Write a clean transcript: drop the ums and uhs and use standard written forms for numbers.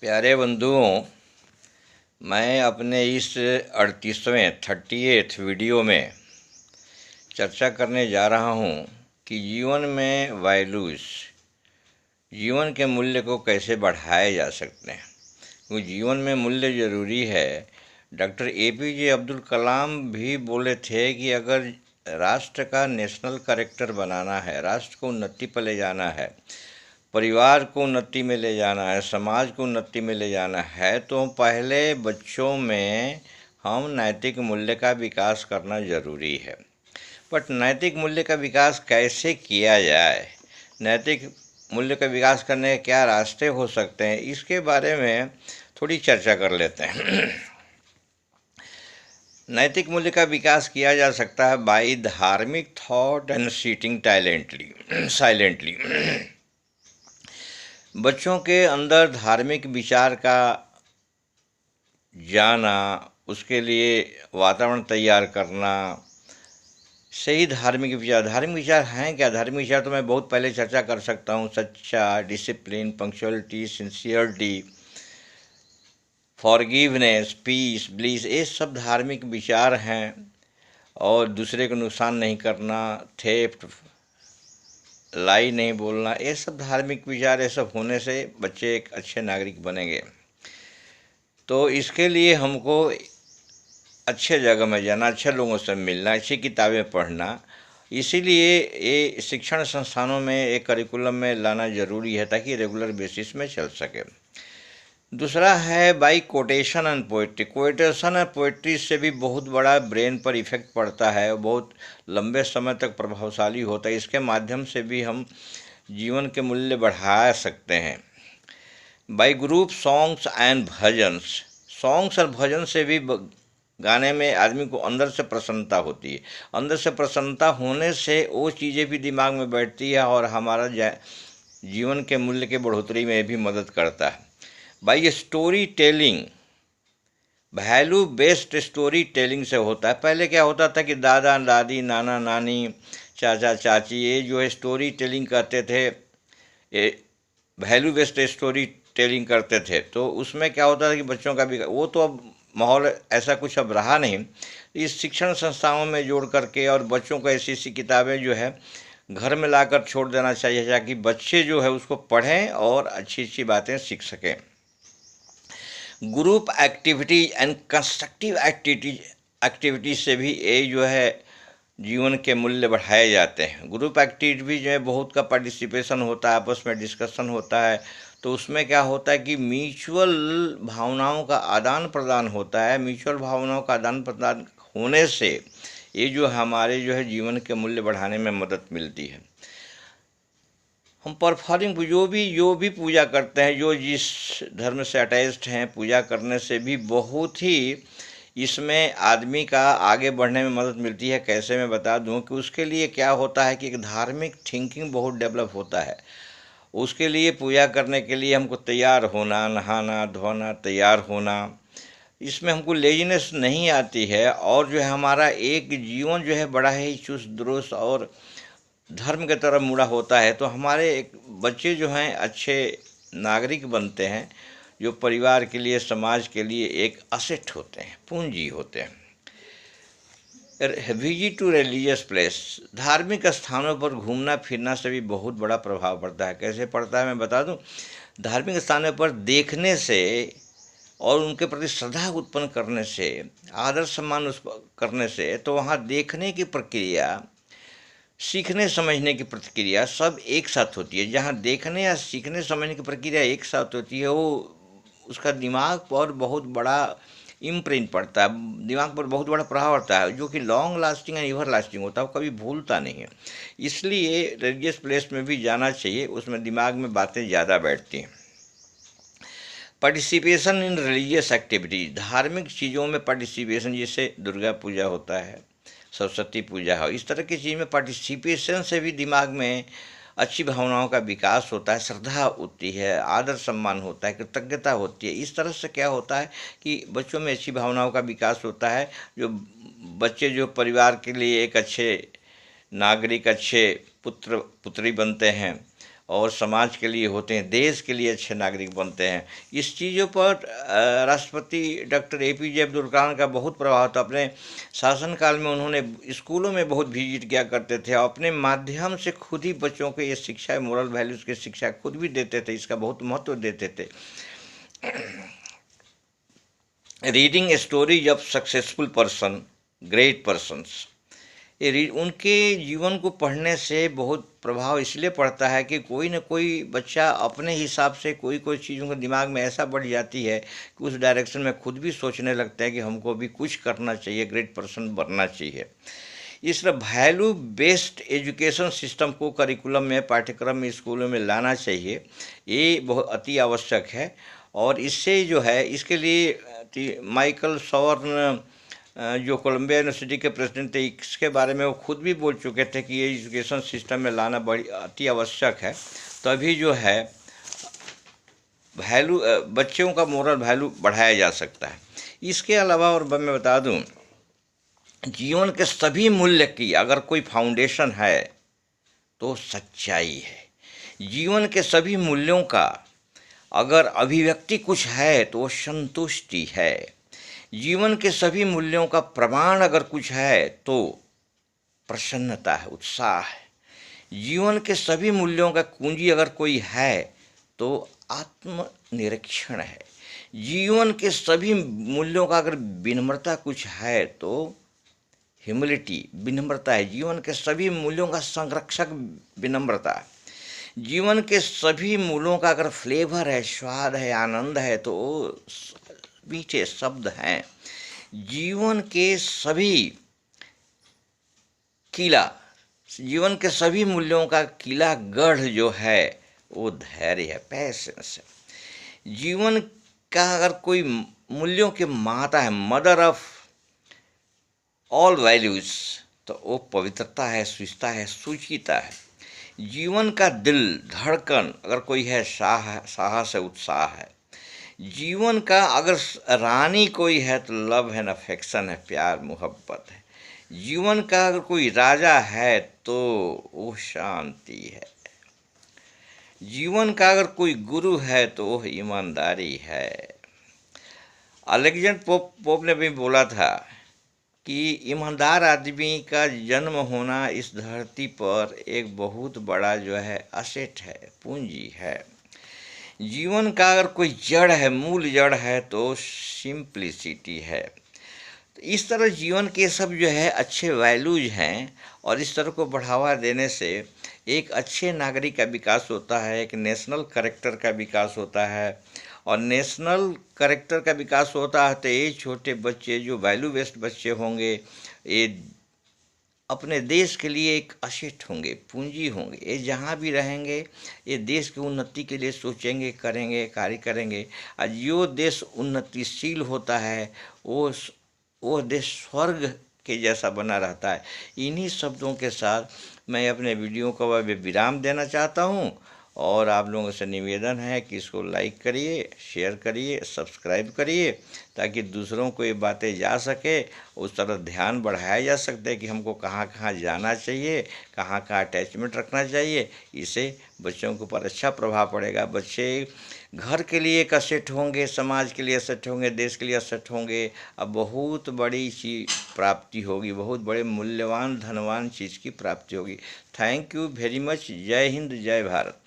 प्यारे बंधुओं, मैं अपने इस 38वें वीडियो में चर्चा करने जा रहा हूँ कि जीवन में वैल्यूज़, जीवन के मूल्य को कैसे बढ़ाए जा सकते हैं। क्योंकि जीवन में मूल्य ज़रूरी है। डॉक्टर APJ अब्दुल कलाम भी बोले थे कि अगर राष्ट्र का नेशनल कैरेक्टर बनाना है, राष्ट्र को उन्नति पर ले जाना है, परिवार को उन्नति में ले जाना है, समाज को उन्नति में ले जाना है, तो पहले बच्चों में हम नैतिक मूल्य का विकास करना ज़रूरी है। बट नैतिक मूल्य का विकास कैसे किया जाए, नैतिक मूल्य का विकास करने के क्या रास्ते हो सकते हैं, इसके बारे में थोड़ी चर्चा कर लेते हैं। नैतिक मूल्य का विकास किया जा सकता है बाई धार्मिक थॉट एंड सीटिंग साइलेंटली। बच्चों के अंदर धार्मिक विचार का जाना, उसके लिए वातावरण तैयार करना, सही धार्मिक विचार हैं क्या? धार्मिक विचार तो मैं बहुत पहले चर्चा कर सकता हूँ। सच्चा, discipline, punctuality, sincerity, forgiveness, peace, bliss, ये सब धार्मिक विचार हैं। और दूसरे को नुकसान नहीं करना, थेफ्ट, लाई नहीं बोलना, ये सब धार्मिक विचार, ये सब होने से बच्चे एक अच्छे नागरिक बनेंगे। तो इसके लिए हमको अच्छे जगह में जाना, अच्छे लोगों से मिलना, अच्छी किताबें पढ़ना, इसीलिए ये शिक्षण संस्थानों में एक करिकुलम में लाना ज़रूरी है ताकि रेगुलर बेसिस में चल सके। दूसरा है by quotation and poetry. Quotation और पोइट्री से भी बहुत बड़ा ब्रेन पर इफ़ेक्ट पड़ता है और बहुत लंबे समय तक प्रभावशाली होता है। इसके माध्यम से भी हम जीवन के मूल्य बढ़ा सकते हैं। By group songs and bhajans. Songs और भजन से भी गाने में आदमी को अंदर से प्रसन्नता होती है। अंदर से प्रसन्नता होने से वो चीज़ें भी दिमाग में बैठती है और हमारा जीवन के मूल्य के बढ़ोतरी में भी मदद करता है। By story telling, value based story telling से होता है। पहले क्या होता था कि दादा दादी, नाना नानी, चाचा चाची, ये जो है स्टोरी टेलिंग करते थे, ये वैल्यू बेस्ड स्टोरी टेलिंग करते थे। तो उसमें क्या होता था कि बच्चों का भी, वो तो अब माहौल ऐसा कुछ अब रहा नहीं। इस शिक्षण संस्थाओं में जोड़ करके और बच्चों को ऐसी ऐसी किताबें जो है घर में लाकर छोड़ देना चाहिए ताकि बच्चे जो है उसको पढ़ें और अच्छी अच्छी बातें सीख सकें। Group activity and constructive activities से भी ये जो है जीवन के मूल्य बढ़ाए जाते हैं। ग्रुप एक्टिविटी जो है बहुत का पार्टिसिपेशन होता है, आपस में डिस्कशन होता है, तो उसमें क्या होता है कि म्यूचुअल भावनाओं का आदान प्रदान होता है। म्यूचुअल भावनाओं का आदान प्रदान होने से ये जो हमारे जो है जीवन के मूल्य बढ़ाने में मदद मिलती है। हम परफॉर्मिंग जो भी पूजा करते हैं, जो जिस धर्म से अटैच्ड हैं, पूजा करने से भी बहुत ही इसमें आदमी का आगे बढ़ने में मदद मिलती है। कैसे मैं बता दूं कि उसके लिए क्या होता है कि एक धार्मिक थिंकिंग बहुत डेवलप होता है। उसके लिए पूजा करने के लिए हमको तैयार होना, नहाना धोना, तैयार होना, इसमें हमको लेजीनेस नहीं आती है। और जो है हमारा एक जीवन जो है बड़ा ही चुस्त दुरुस्त और धर्म की तरफ मुड़ा होता है। तो हमारे एक बच्चे जो हैं अच्छे नागरिक बनते हैं, जो परिवार के लिए, समाज के लिए एक असेट होते हैं, पूंजी होते हैं। विजिट टू रिलीजियस प्लेस, धार्मिक स्थानों पर घूमना फिरना से भी बहुत बड़ा प्रभाव पड़ता है। कैसे पड़ता है मैं बता दूं। धार्मिक स्थानों पर देखने से और उनके प्रति श्रद्धा उत्पन्न करने से, आदर सम्मान करने से, तो वहाँ देखने की प्रक्रिया, सीखने समझने की प्रक्रिया सब एक साथ होती है। जहाँ देखने या सीखने समझने की प्रक्रिया एक साथ होती है, वो उसका दिमाग पर बहुत बड़ा इम्प्रिंट पड़ता है, दिमाग पर बहुत बड़ा प्रभाव पड़ता है, जो कि long lasting and ever lasting होता है, वो कभी भूलता नहीं है। इसलिए रिलीजियस प्लेस में भी जाना चाहिए, उसमें दिमाग में बातें ज़्यादा बैठती हैं। पार्टिसिपेशन इन रिलीजियस एक्टिविटी, धार्मिक चीज़ों में पार्टिसिपेशन, जैसे दुर्गा पूजा होता है, सरस्वती पूजा हो, इस तरह की चीज़ में पार्टिसिपेशन से भी दिमाग में अच्छी भावनाओं का विकास होता है, श्रद्धा होती है, आदर सम्मान होता है, कृतज्ञता होती है। इस तरह से क्या होता है कि बच्चों में अच्छी भावनाओं का विकास होता है। जो बच्चे जो परिवार के लिए एक अच्छे नागरिक, अच्छे पुत्र पुत्री बनते हैं और समाज के लिए होते हैं, देश के लिए अच्छे नागरिक बनते हैं। इस चीज़ों पर राष्ट्रपति डॉक्टर APJ अब्दुल कलाम का बहुत प्रभाव था। अपने शासनकाल में उन्होंने स्कूलों में बहुत विजिट किया करते थे और अपने माध्यम से खुद ही बच्चों को ये शिक्षा, मोरल वैल्यूज़ की शिक्षा खुद भी देते थे, इसका बहुत महत्व देते थे। Reading stories of successful person, great persons, उनके जीवन को पढ़ने से बहुत प्रभाव इसलिए पड़ता है कि कोई न कोई बच्चा अपने हिसाब से कोई कोई चीज़ों को दिमाग में ऐसा बढ़ जाती है कि उस डायरेक्शन में खुद भी सोचने लगते हैं कि हमको भी कुछ करना चाहिए, ग्रेट पर्सन बनना चाहिए। इसलिए वैल्यू बेस्ड एजुकेशन सिस्टम को करिकुलम में, पाठ्यक्रम में, स्कूलों में लाना चाहिए। ये बहुत अति आवश्यक है। और इससे जो है, इसके लिए माइकल सॉर्न जो कोलंबिया यूनिवर्सिटी के प्रेसिडेंट थे, इसके बारे में वो खुद भी बोल चुके थे कि ये एजुकेशन सिस्टम में लाना बड़ी अति आवश्यक है। तभी जो है वैल्यू, बच्चों का मोरल वैल्यू बढ़ाया जा सकता है। इसके अलावा और मैं बता दूं, जीवन के सभी मूल्य की अगर कोई फाउंडेशन है तो सच्चाई है। जीवन के सभी मूल्यों का अगर अभिव्यक्ति कुछ है तो वो संतुष्टि है। जीवन के सभी मूल्यों का प्रमाण अगर कुछ है तो प्रसन्नता है, उत्साह है। जीवन के सभी मूल्यों का कुंजी अगर कोई है तो आत्मनिरीक्षण है। जीवन के सभी मूल्यों का अगर विनम्रता कुछ है तो ह्यूमिलिटी, विनम्रता है। जीवन के सभी मूल्यों का संरक्षक विनम्रता है। जीवन के सभी मूल्यों का अगर फ्लेवर है, स्वाद है, आनंद है तो मीठे शब्द हैं। जीवन के सभी किला, जीवन के सभी मूल्यों का किला गढ़ जो है वो धैर्य है, पैशंस है। जीवन का अगर कोई मूल्यों की माता है, मदर ऑफ ऑल वैल्यूज, तो वो पवित्रता है, शुचिता है, सूचिता है। जीवन का दिल, धड़कन अगर कोई है, साहस है, उत्साह है। जीवन का अगर रानी कोई है तो लव एंड अफेक्शन है, प्यार मोहब्बत है। जीवन का अगर कोई राजा है तो वो शांति है। जीवन का अगर कोई गुरु है तो वो ईमानदारी है। अलेक्जेंडर पोप ने भी बोला था कि ईमानदार आदमी का जन्म होना इस धरती पर एक बहुत बड़ा जो है असेट है, पूंजी है। जीवन का अगर कोई जड़ है, मूल जड़ है तो सिंप्लिसिटी है। तो इस तरह जीवन के सब जो है अच्छे वैल्यूज हैं और इस तरह को बढ़ावा देने से एक अच्छे नागरिक का विकास होता है, एक नेशनल कैरेक्टर का विकास होता है। और नेशनल कैरेक्टर का विकास होता है तो ये छोटे बच्चे जो वैल्यू बेस्ड बच्चे होंगे, ये अपने देश के लिए एक असेट होंगे, पूंजी होंगे। ये जहाँ भी रहेंगे ये देश की उन्नति के लिए सोचेंगे, करेंगे, कार्य करेंगे। और जो देश उन्नतिशील होता है वो देश स्वर्ग के जैसा बना रहता है। इन्हीं शब्दों के साथ मैं अपने वीडियो को विराम देना चाहता हूँ और आप लोगों से निवेदन है कि इसको लाइक करिए, शेयर करिए, सब्सक्राइब करिए ताकि दूसरों को ये बातें जा सके, उस तरह ध्यान बढ़ाया जा सकता है कि हमको कहाँ कहाँ जाना चाहिए, कहाँ कहाँ अटैचमेंट रखना चाहिए। इससे बच्चों के ऊपर अच्छा प्रभाव पड़ेगा। बच्चे घर के लिए एक असेट होंगे, समाज के लिए असेट होंगे, देश के लिए असेट होंगे। अब बहुत बड़ी चीज़ प्राप्ति होगी, बहुत बड़े मूल्यवान धनवान चीज़ की प्राप्ति होगी। Thank you very much. जय हिंद, जय भारत।